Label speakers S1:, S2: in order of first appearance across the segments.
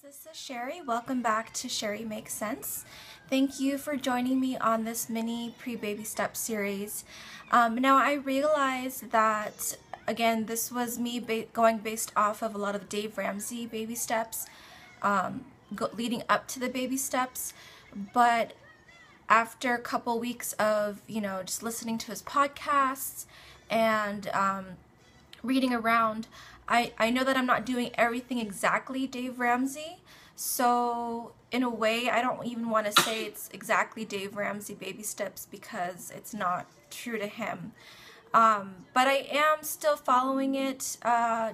S1: this is Sherry. Welcome back to Sherry Makes Sense. Thank you for joining me on this mini pre-baby step series. Now I realize that, again, this was me going based off of a lot of Dave Ramsey baby steps, leading up to the baby steps, but after a couple weeks of, just listening to his podcasts and reading around, I know that I'm not doing everything exactly Dave Ramsey, so in a way I don't even want to say it's exactly Dave Ramsey baby steps because it's not true to him. But I am still following it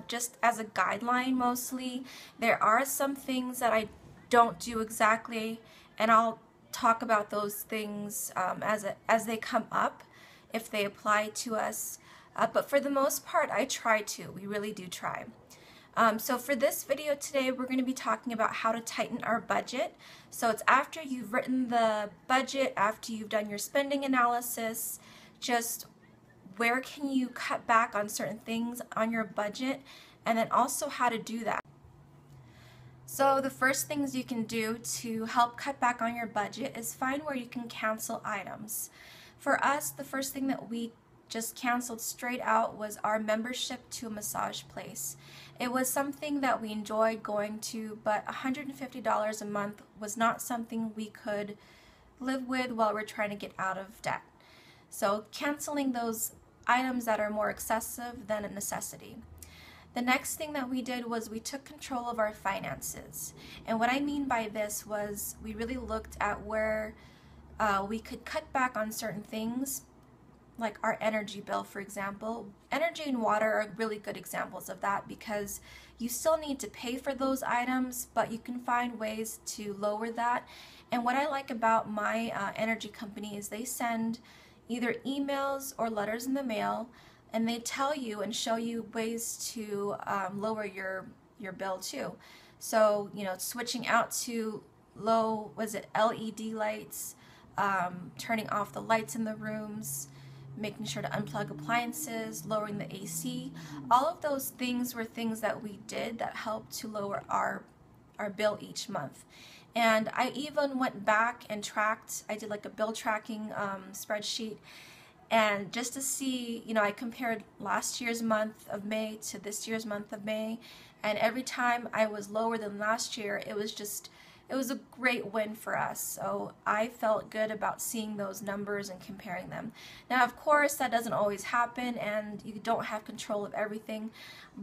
S1: just as a guideline mostly. There are some things that I don't do exactly, and I'll talk about those things as they come up if they apply to us. But for the most part, I try to. We really do try. So for this video today, we're going to be talking about how to tighten our budget. So it's after you've written the budget, after you've done your spending analysis, just where can you cut back on certain things on your budget, and then also how to do that. So the first things you can do to help cut back on your budget is find where you can cancel items. For us, the first thing that we just canceled straight out was our membership to a massage place. It was something that we enjoyed going to, but $150 a month was not something we could live with while we're trying to get out of debt. So canceling those items that are more excessive than a necessity. The next thing that we did was we took control of our finances. And what I mean by this was we really looked at where we could cut back on certain things, like our energy bill, for example. Energy and water are really good examples of that because you still need to pay for those items, but you can find ways to lower that. And what I like about my energy company is they send either emails or letters in the mail, and they tell you and show you ways to lower your bill too. So, switching out to low, LED lights, turning off the lights in the rooms, making sure to unplug appliances, lowering the AC. All of those things were things that we did that helped to lower our bill each month. And I even went back and tracked, I did like a bill tracking spreadsheet, and just to see, I compared last year's month of May to this year's month of May, and every time I was lower than last year, it was a great win for us. So I felt good about seeing those numbers and comparing them. Now, of course, that doesn't always happen, and you don't have control of everything,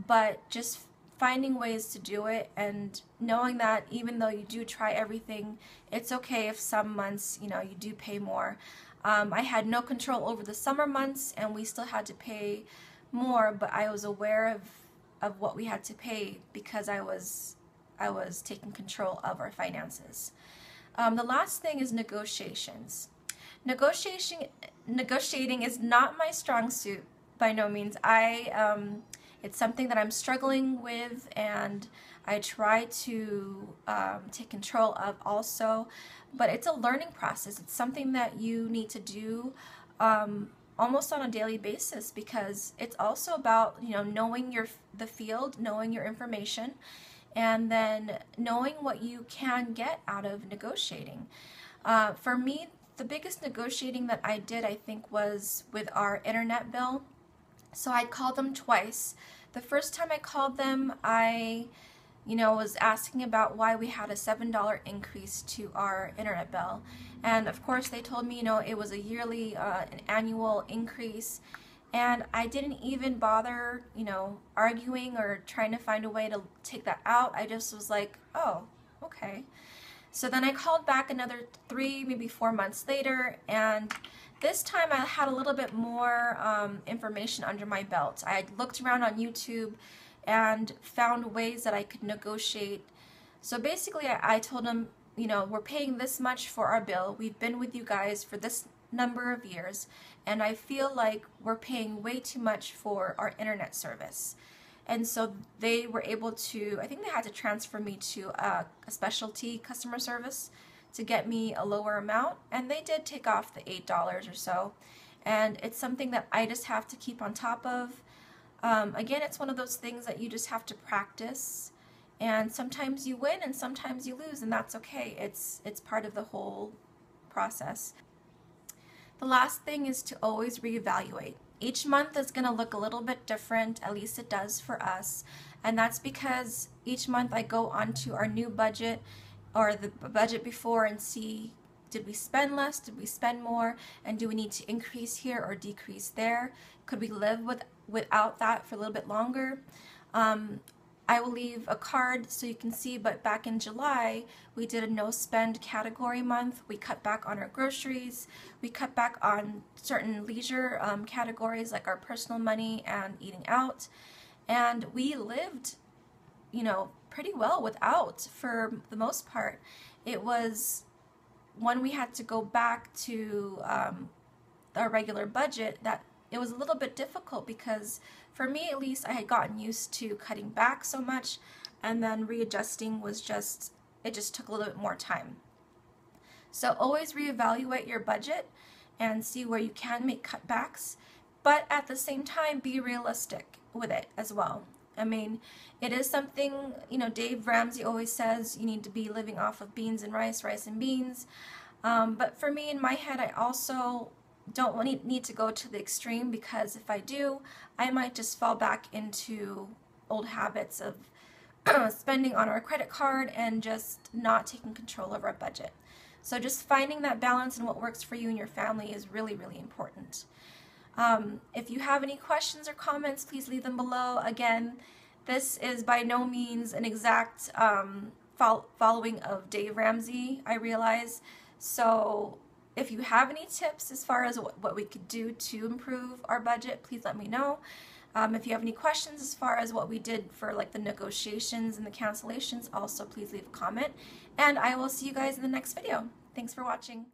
S1: but just finding ways to do it and knowing that even though you do try everything, it's okay if some months, you do pay more. I had no control over the summer months, and we still had to pay more, but I was aware of what we had to pay because I was taking control of our finances. The last thing is negotiations. Negotiating is not my strong suit by no means. It's something that I'm struggling with, and I try to take control of also, but it's a learning process. It's something that you need to do almost on a daily basis because it's also about knowing the field, knowing your information, and then knowing what you can get out of negotiating. For me, the biggest negotiating that I did, I think, was with our internet bill. So I called them twice. The first time I called them, I was asking about why we had a $7 increase to our internet bill. And of course they told me, it was a yearly, an annual increase. And I didn't even bother, arguing or trying to find a way to take that out. I just was like, oh, okay. So then I called back another 3, maybe 4 months later, and this time I had a little bit more information under my belt. I had looked around on YouTube and found ways that I could negotiate. So basically I told them, we're paying this much for our bill. We've been with you guys for this number of years, and I feel like we're paying way too much for our internet service. And so they were able to, I think they had to transfer me to a specialty customer service to get me a lower amount, and they did take off the $8 or so. And it's something that I just have to keep on top of. Again, it's one of those things that you just have to practice And sometimes you win and sometimes you lose, and that's okay. It's part of the whole process. The last thing is to always reevaluate. Each month is going to look a little bit different, at least it does for us. And that's because each month I go onto our new budget or the budget before and see, did we spend less? Did we spend more? And do we need to increase here or decrease there? Could we live without that for a little bit longer? I will leave a card so you can see, but back in July, we did a no spend category month. We cut back on our groceries. We cut back on certain leisure categories like our personal money and eating out. And we lived, you know, pretty well without for the most part. It was when we had to go back to our regular budget that it was a little bit difficult, because for me at least I had gotten used to cutting back so much, and then readjusting was it just took a little bit more time. So always reevaluate your budget and see where you can make cutbacks, but at the same time be realistic with it as well. I mean, it is something, you know, Dave Ramsey always says you need to be living off of beans and rice, rice and beans. But for me, in my head, I also don't need to go to the extreme, because if I do, I might just fall back into old habits of spending on our credit card and just not taking control of our budget. So just finding that balance and what works for you and your family is really, really important. If you have any questions or comments, please leave them below. Again, this is by no means an exact following of Dave Ramsey, I realize. So if you have any tips as far as what we could do to improve our budget, please let me know. If you have any questions as far as what we did for like the negotiations and the cancellations, also please leave a comment. And I will see you guys in the next video. Thanks for watching.